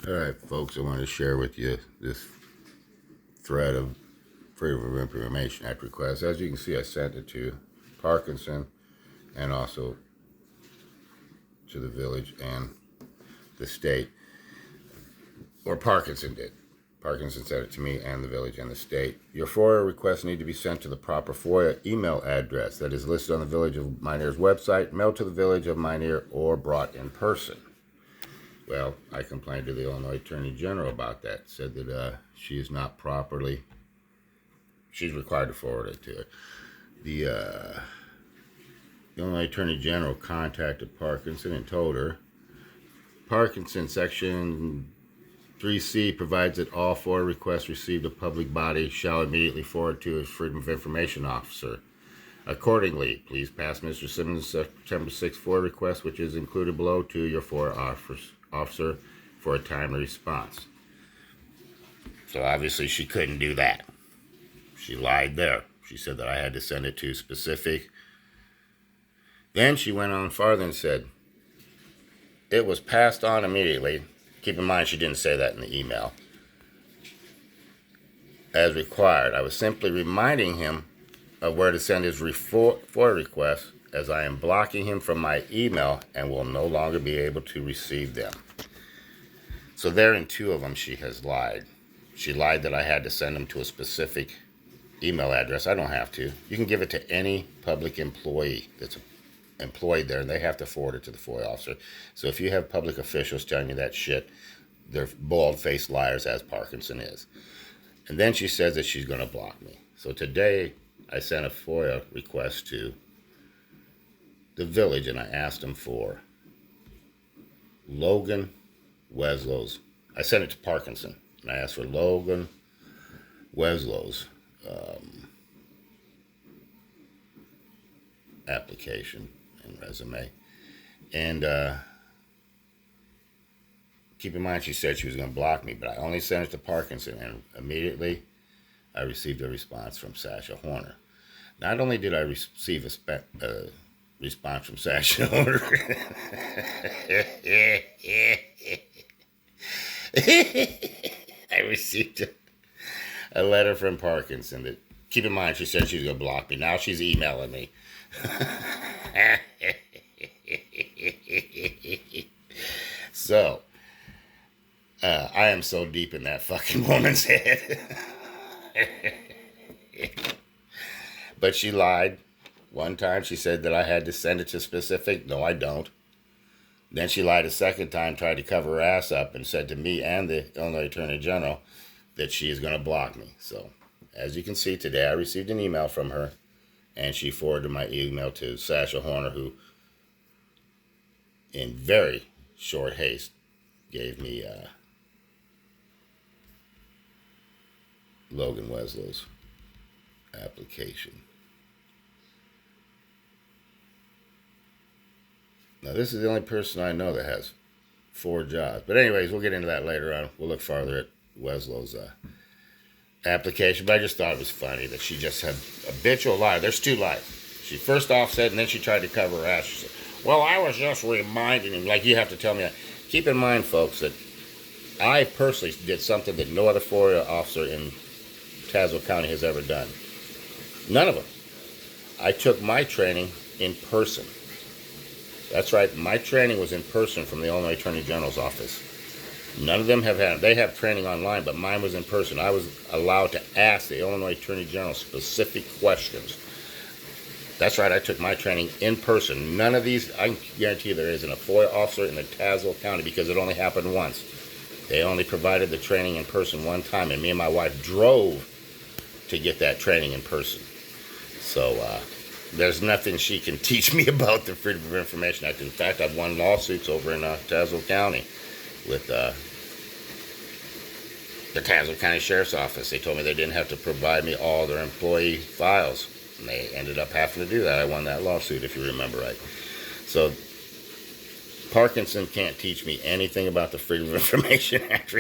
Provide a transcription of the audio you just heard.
Alright folks, I want to share with you this thread of Freedom of Information Act request. As you can see, I sent it to Parkinson and also to the village and the state. Or Parkinson did. Parkinson sent it to me and the village and the state. Your FOIA requests need to be sent to the proper FOIA email address that is listed on the Village of Minear's website, mailed to the Village of Minear, or brought in person. Well, I complained to the Illinois Attorney General about that. Said that she is not properly, she's required to forward it to her. The Illinois Attorney General contacted Parkinson and told her, Parkinson Section 3C provides that all FOIA requests received a public body shall immediately forward to his Freedom of Information officer. Accordingly, please pass Mr. Simmons' September 6th FOIA request, which is included below, to your FOIA officer for a timely response. So obviously she couldn't do that. She lied there. She said that I had to send it to specific. Then she went on farther and said, it was passed on immediately. Keep in mind she didn't say that in the email. As required. I was simply reminding him of where to send his FOIA request, as I am blocking him from my email and will no longer be able to receive them. So there, in two of them, she has lied. She lied that I had to send them to a specific email address. I don't have to. You can give it to any public employee that's employed there, and they have to forward it to the FOIA officer. So if you have public officials telling you that shit, they're bald-faced liars, as Parkinson is. And then she says that she's going to block me. So today, I sent a FOIA request to the village, and I asked them for Logan Weslow's. I sent it to Parkinson, and I asked for Logan Weslow's application and resume. And keep in mind, she said she was going to block me, but I only sent it to Parkinson, and immediately I received a response from Sasha Horner. Not only did I receive a response from Sasha Horner, I received a letter from Parkinson that, keep in mind, she said she was going to block me. Now she's emailing me. So, I am so deep in that fucking woman's head. But she lied. One time she said that I had to send it to specific. No, I don't. Then she lied a second time, tried to cover her ass up, and said to me and the Illinois Attorney General that she is going to block me. So, as you can see today, I received an email from her, and she forwarded my email to Sasha Horner, who, in very short haste, gave me Logan Weslow's application. Now, this is the only person I know that has 4 jobs. But anyways, we'll get into that later on. We'll look farther at Weslow's application. But I just thought it was funny that she just had a habitual lie. There's 2 lies. She first off said, and then she tried to cover her ass. She said, well, I was just reminding him. Like, you have to tell me that. Keep in mind, folks, that I personally did something that no other FOIA officer in Tazewell County has ever done. None of them. I took my training in person. That's right, my training was in person from the Illinois Attorney General's office. None of them they have training online, but mine was in person. I was allowed to ask the Illinois Attorney General specific questions. That's right, I took my training in person. None of these, I can guarantee you there isn't a FOIA officer in the Tazewell County, because it only happened once. They only provided the training in person one time, and me and my wife drove to get that training in person. So, there's nothing she can teach me about the Freedom of Information Act. In fact, I've won lawsuits over in Tazewell County with the Tazewell County Sheriff's Office. They told me they didn't have to provide me all their employee files, and they ended up having to do that. I won that lawsuit, if you remember right. So, Parkinson can't teach me anything about the Freedom of Information Act.